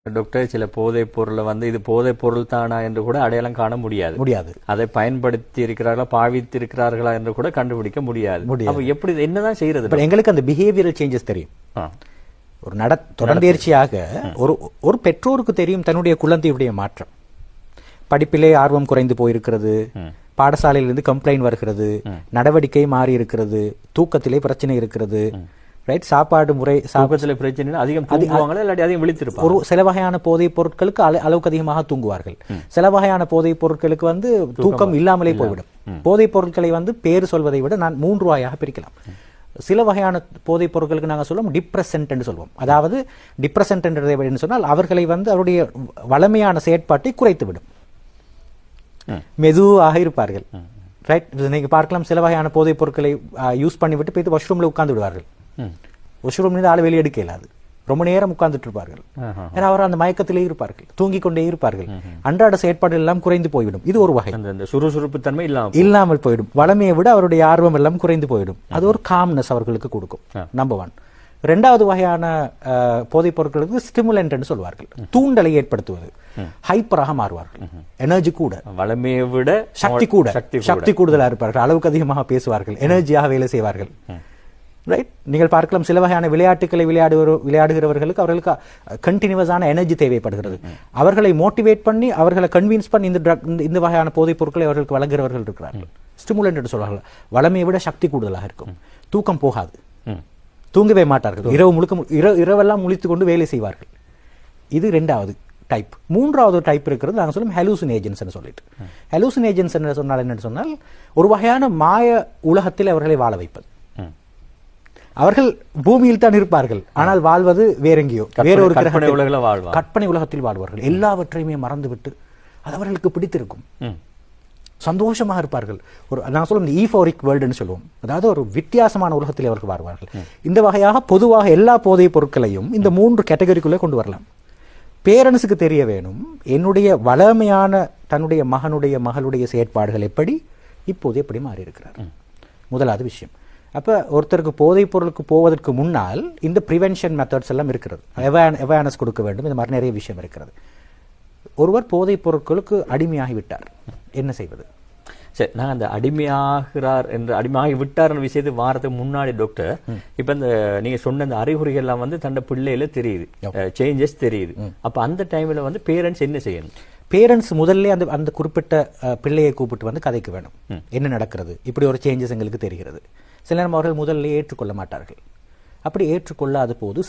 Doctor, சில போதைப் பொருளை இது போதைப் பொருள் தானா என்று கூட அடையாளம் காண முடியாது. அதை பயன்படுத்தி இருக்கிறார்களா, பாவித்து இருக்கிறார்களா என்று கூட கண்டுபிடிக்க முடியாது. அப்ப எப்படி என்னதான் செய்யறது? எங்களுக்கு அந்த பிஹேவியரல் சேஞ்சஸ் தெரியும். ஒரு தொடர்ந்தேர்ச்சியாக ஒரு பெற்றோருக்கு தெரியும் தன்னுடைய குழந்தையுடைய மாற்றம். படிப்பிலே ஆர்வம் குறைந்து போயிருக்கிறது, பாடசாலையிலிருந்து கம்ப்ளைண்ட் வருகிறது, நடவடிக்கை மாறி இருக்கிறது, தூக்கத்திலே பிரச்சனை இருக்கிறது, ரைட்? சாப்பாடு முறை, சாப்பாட்டுல பிரச்சனை, அதிகம் தூங்குவாங்களா இல்லாட்டி அதிகம் விழித்திருப்பாங்க. ஒரு சில வகையான போதைப் பொருட்களுக்கு அளவுக்கு அதிகமாக தூங்குவார்கள். சில வகையான போதைப் பொருட்களுக்கு தூக்கம் இல்லாமலே போய்விடும். போதைப் பொருட்களை பேரு சொல்வதை விட நான் 3 வகையாக பிரிக்கலாம். சில வகையான போதைப் பொருட்களுக்கு நாங்கள் சொல்லுவோம் டிப்ரெசன்ட் என்று சொல்வோம். அதாவது டிப்ரெசன்ட் என்று சொன்னால் அவர்களை அவருடைய வளமையான செயற்பாட்டை குறைத்துவிடும், மெதுவாக இருப்பார்கள். ரைட்? நீங்க பார்க்கலாம், சில வகையான போதைப் பொருட்களை யூஸ் பண்ணிவிட்டு போய் வாஷ்ரூம்ல உட்கார்ந்து விடுவார்கள். வாஷ்ரூம் ஆள் வெளியே எடுக்க இயலாது, ரொம்ப நேரம் உட்கார்ந்துட்டு இருப்பார்கள். ஏன்னா அவர் அந்த மயக்கத்திலே இருப்பார்கள், தூங்கிக் கொண்டே இருப்பார்கள். அன்றாட செயற்பாடு எல்லாம் குறைந்து போய்விடும். இது ஒரு வகை. சுறுசுறுப்பு தன்மை இல்லாமல் போயிடும். வளமையை விட அவருடைய ஆர்வம் எல்லாம் குறைந்து போயிடும். அது ஒரு காம்னஸ் அவர்களுக்கு கொடுக்கும். நம்பர் 1. 2வது வகையான போதைப் பொருட்களுக்கு ஸ்டிமுலன்ட் என்று சொல்வார்கள், தூண்டலை ஏற்படுத்துவது. ஹைப்பராக மாறுவார்கள், எனர்ஜி கூட, வளமையை விட சக்தி கூடுதலா இருப்பார்கள், அளவுக்கு அதிகமாக பேசுவார்கள், எனர்ஜியாக வேலை செய்வார்கள். ரைட்? நீங்கள் பார்க்கலாம், சில வகையான விளையாட்டுகளை விளையாடுகிறவர்களுக்கு அவர்களுக்கு கண்டினியூஸான எனர்ஜி தேவைப்படுகிறது. அவர்களை மோட்டிவேட் பண்ணி, அவர்களை கன்வின்ஸ் பண்ணி இந்த வகையான போதைப் பொருட்களை அவர்களுக்கு வழங்குகிறவர்கள் இருக்கிறார்கள். ஸ்டிமுலன்ட் என்று சொல்வார்கள். வளமையை விட சக்தி கூடுதலாக இருக்கும். தூக்கம் போகாது, தூங்கவே மாட்டார்கள், இரவெல்லாம் முழித்துக் கொண்டு வேலை செய்வார்கள். இது 2வது டைப். 3வது டைப் இருக்கிறது, நாங்கள் சொல்லும் ஹலூசினேஜன்ஸ் என்று சொல்லிட்டு. ஹலூசினேஜன்ஸ் என்று சொன்னால் என்னன்னு சொன்னால், ஒரு வகையான மாய உலகத்தில் அவர்களை வாழ வைப்பது. அவர்கள் பூமியில் தான் இருப்பார்கள், ஆனால் வாழ்வது வேறெங்கேயோ, வேறொரு கற்பனை உலகத்தில் வாழ்வார்கள். எல்லாவற்றையுமே மறந்துவிட்டு அது அவர்களுக்கு பிடித்திருக்கும், சந்தோஷமாக இருப்பார்கள். நான் சொல்லும் ஈஃபோரிக் வேர்ல்டுன்னு சொல்லுவோம். அதாவது ஒரு வித்தியாசமான உலகத்தில் அவர்கள் வாழ்வார்கள். இந்த வகையாக பொதுவாக எல்லா போதைப் பொருட்களையும் இந்த 3 கேட்டகரிக்குள்ளே கொண்டு வரலாம். பேரண்ட்ஸுக்கு தெரிய வேணும், என்னுடைய வளமையான தன்னுடைய மகளுடைய செயற்பாடுகள் இப்போது எப்படி மாறி இருக்கிறார். முதலாவது விஷயம். அப்ப ஒருத்தருக்கு போதைப் பொருளுக்கு போவதற்கு முன்னால் இந்த ப்ரிவென்ஷன் மெத்தட்ஸ் எல்லாம் இருக்கிறது. அவேர்னஸ் கொடுக்க வேண்டும். இந்த மாதிரி நிறைய விஷயம் இருக்கிறது. ஒருவர் போதைப் பொருட்களுக்கு அடிமையாகிவிட்டார், என்ன செய்வது? சரி, நாங்கள் அந்த அடிமையாகி விட்டார் விஷயத்தை வாரத்துக்கு முன்னாடி டாக்டர், இப்ப நீங்க சொன்ன அந்த அறிகுறிகள் எல்லாம் தன்னை பிள்ளையில தெரியுது, சேஞ்சஸ் தெரியுது. அப்ப அந்த டைம்ல பேரண்ட்ஸ் என்ன செய்யணும்? பேரண்ட்ஸ் முதல்ல அந்த குறிப்பிட்ட பிள்ளையை கூப்பிட்டு கதைக்க வேணும், என்ன நடக்கிறது, இப்படி ஒரு சேஞ்சஸ் எங்களுக்கு தெரிகிறது. சில நேரம் அவர்கள் முதல்ல ஏற்றுக்கொள்ள மாட்டார்கள். அப்படி ஏற்றுக்கொள்ளாத போது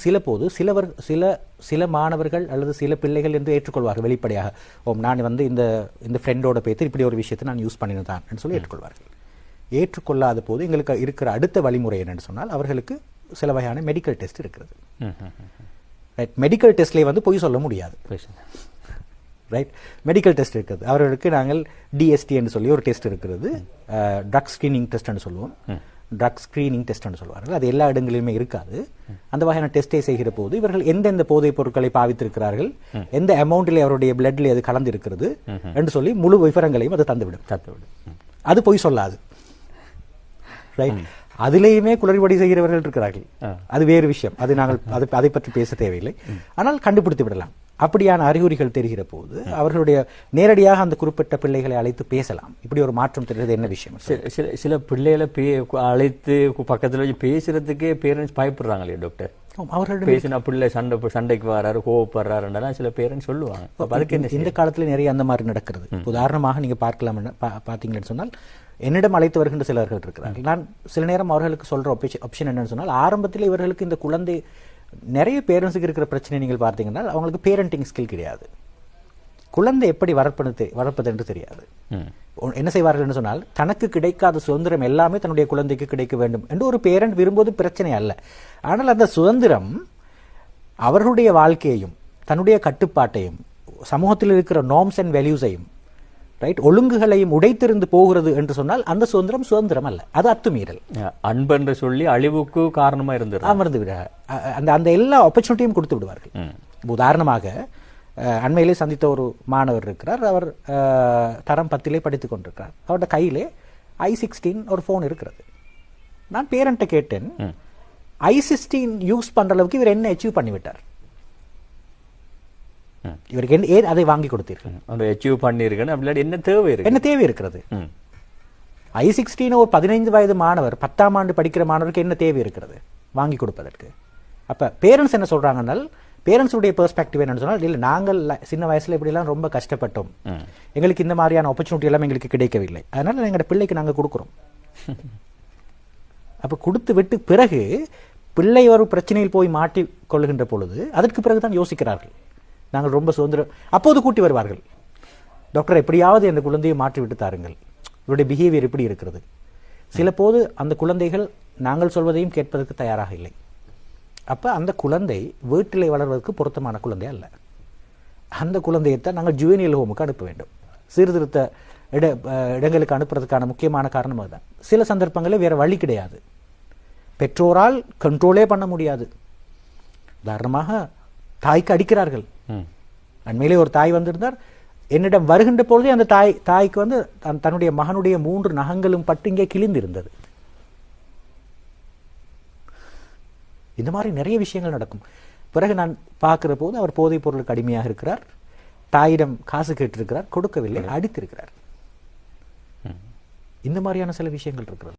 சில மாணவர்கள் அல்லது சில பிள்ளைகள் என்று ஏற்றுக்கொள்வார்கள் வெளிப்படையாக. நான் இந்த ஃப்ரெண்டோட பேத்து இப்படி ஒரு விஷயத்தை நான் யூஸ் பண்ணினதான் என்று சொல்லி ஏற்றுக்கொள்வார்கள். ஏற்றுக்கொள்ளாத போது எங்களுக்கு இருக்கிற அடுத்த வழிமுறை என்னன்னு சொன்னால், அவர்களுக்கு சில வகையான மெடிக்கல் டெஸ்ட் இருக்கிறது. மெடிக்கல் டெஸ்ட்லேயே பொய் சொல்ல முடியாது. ரைட்? மெடிக்கல் டெஸ்ட் இருக்கிறது. அவர்களுக்கு நாங்கள் டிஎஸ்டி என்று சொல்லி ஒரு டெஸ்ட் இருக்கிறது, ட்ரக் ஸ்கிரீனிங் டெஸ்ட்னு சொல்லுவோம். ட்ரக் ஸ்கிரீனிங் டெஸ்ட்னு சொல்வார்கள். அது எல்லா இடங்களிலுமே இருக்காது. அந்த வகையான டெஸ்ட்டை செய்கிற போது இவர்கள் எந்தெந்த போதைப் பொருட்களை பாவித்திருக்கிறார்கள், எந்த அமௌண்ட்டில் அவருடைய பிளட்ல அது கலந்து இருக்கிறது என்று சொல்லி முழு விவரங்களையும் அது தந்துவிடும். அது பொய் சொல்லாது. ரைட்? அதிலேயுமே குளறுபடி செய்கிறவர்கள் இருக்கிறார்கள், அது வேறு விஷயம். அது நாங்கள் அதை பற்றி பேச தேவையில்லை. ஆனால் கண்டுபிடித்து விடலாம். அப்படியான அறிகுறிகள் தெரிகிற போது அவர்களுடைய நேரடியாக அந்த குறிப்பிட்ட பிள்ளைகளை அழைத்து பேசலாம். இப்படி ஒரு மாற்றம் தெரிகிறது, என்ன விஷயம்? சில பிள்ளைகளை அழைத்து பக்கத்துல வச்சு பேசுறதுக்கே பேரண்ட்ஸ் பயப்படுறாங்களே டாக்டர். அவர்கள் பேசினா பிள்ளை சண்டைக்கு வராரு, கோவப்படுறாருன்னா சில பேரண்ட்ஸ் சொல்லுவாங்க. அதுக்கு இந்த காலத்துல நிறைய அந்த மாதிரி நடக்கிறது. உதாரணமாக நீங்க பாத்தீங்கன்னு சொன்னால், என்னிடம் அழைத்து வருகின்ற சிலர்கள் இருக்கிறார்கள். நான் சில நேரம் அவர்களுக்கு சொல்ற ஆப்ஷன் என்னன்னு சொன்னால், ஆரம்பத்தில் இவர்களுக்கு இந்த குழந்தை, நிறைய பேரண்ட்ஸுக்கு இருக்கிற பிரச்சனை நீங்கள் பார்த்தீங்கன்னா, அவங்களுக்கு பேரண்டிங் ஸ்கில் கிடையாது. குழந்தை எப்படி வளர்ப்பது என்று தெரியாது. என்ன செய்வார்கள் என்று சொன்னால், தனக்கு கிடைக்காத சுதந்திரம் எல்லாமே தன்னுடைய குழந்தைக்கு கிடைக்க வேண்டும் என்று ஒரு பேரண்ட் விரும்புவது பிரச்சனை அல்ல. ஆனால் அந்த சுதந்திரம் அவர்களுடைய வாழ்க்கையையும் தன்னுடைய கட்டுப்பாட்டையும் சமூகத்தில் இருக்கிற நார்ம்ஸ் அண்ட் வேல்யூஸையும், ரைட், ஒழுங்குகளையும் உடைத்திருந்து போகிறது என்று சொன்னால் அந்த சுதந்திரம் அல்ல, அது அத்துமீறல். அன்பு என்று சொல்லி அழிவுக்கு காரணமா அமர்ந்து விட அந்த எல்லா ஆப்பர்ச்சுனிட்டியும் கொடுத்து விடுவார்கள். உதாரணமாக அண்மையிலே சந்தித்த ஒரு மாணவர் இருக்கிறார். அவர் தரம் 10 படித்துக் கொண்டிருக்கிறார். அவருடைய கையிலே i16 ஒரு போன் இருக்கிறது. நான் பேரண்ட்டை கேட்டேன், i16 யூஸ் பண்ற அளவுக்கு இவர் என்ன அச்சீவ் பண்ணிவிட்டார்? இவருக்கு ஏன் அதை வாங்கி கொடுத்தீர்கள்? அந்த அச்சீவ் பண்ணியிருக்கேன் அப்படி என்ன தேவை இருக்கு? என்ன தேவை இருக்கிறது? I-16 ஒரு 15 வயது மாணவர் 10ஆம் ஆண்டு படிக்கிற மாணவருக்கு என்ன தேவை இருக்கிறது வாங்கி கொடுப்பதற்கு? அப்ப பேரண்ட்ஸ் என்ன சொல்றாங்கன்னால், பேரண்ட்ஸுடைய பெர்ஸ்பெக்டிவ் என்னன்னு சொன்னால், இல்லை நாங்கள் சின்ன வயசுல இப்படிலாம் ரொம்ப கஷ்டப்பட்டோம், எங்களுக்கு இந்த மாதிரியான ஆப்பர்ச்சுனிட்டி எல்லாம் எங்களுக்கு கிடைக்கவில்லை, அதனால எங்களோட பிள்ளைக்கு நாங்கள் கொடுக்குறோம். அப்ப கொடுத்து விட்டு பிறகு பிள்ளை ஒரு பிரச்சனையில் போய் மாட்டிக் கொள்ளுகின்ற பொழுது அதற்கு பிறகுதான் யோசிக்கிறார்கள், நாங்கள் ரொம்ப சுதந்திரம். அப்போது கூட்டி வருவார்கள், டாக்டர் எப்படியாவது அந்த குழந்தையை மாற்றி விட்டு தாருங்கள், இவருடைய பிஹேவியர் எப்படி இருக்கிறது. சில போது அந்த குழந்தைகள் நாங்கள் சொல்வதையும் கேட்பதற்கு தயாராக இல்லை. அப்ப அந்த குழந்தை வீட்டிலே வளர்வதற்கு பொருத்தமான குழந்தை அல்ல. அந்த குழந்தையைத்தான் நாங்கள் ஜுவனியல் ஹோமுக்கு அனுப்ப வேண்டும். சீர்திருத்த இடங்களுக்கு அனுப்புறதுக்கான முக்கியமான காரணம் அதுதான். சில சந்தர்ப்பங்களில் வேற வழி கிடையாது, பெற்றோரால் கண்ட்ரோலே பண்ண முடியாது. உதாரணமாக தாய்க்கு அடிக்கிறார்கள். அண்மையிலே ஒரு தாய் வந்திருந்தார், என்னிடம் வருகின்ற பொழுதே அந்த தாய்க்கு வந்து தன்னுடைய மகனுடைய 3 நகங்களும் பட்டு இங்கே கிழிந்திருந்தது. இந்த மாதிரி நிறைய விஷயங்கள் நடக்கும். பிறகு நான் பார்க்கிற போது அவர் போதைப் பொருளுக்கு அடிமையாக இருக்கிறார், தாயிடம் காசு கேட்டிருக்கிறார், கொடுக்கவில்லை, அடித்திருக்கிறார். இந்த மாதிரியான சில விஷயங்கள் இருக்கிறது.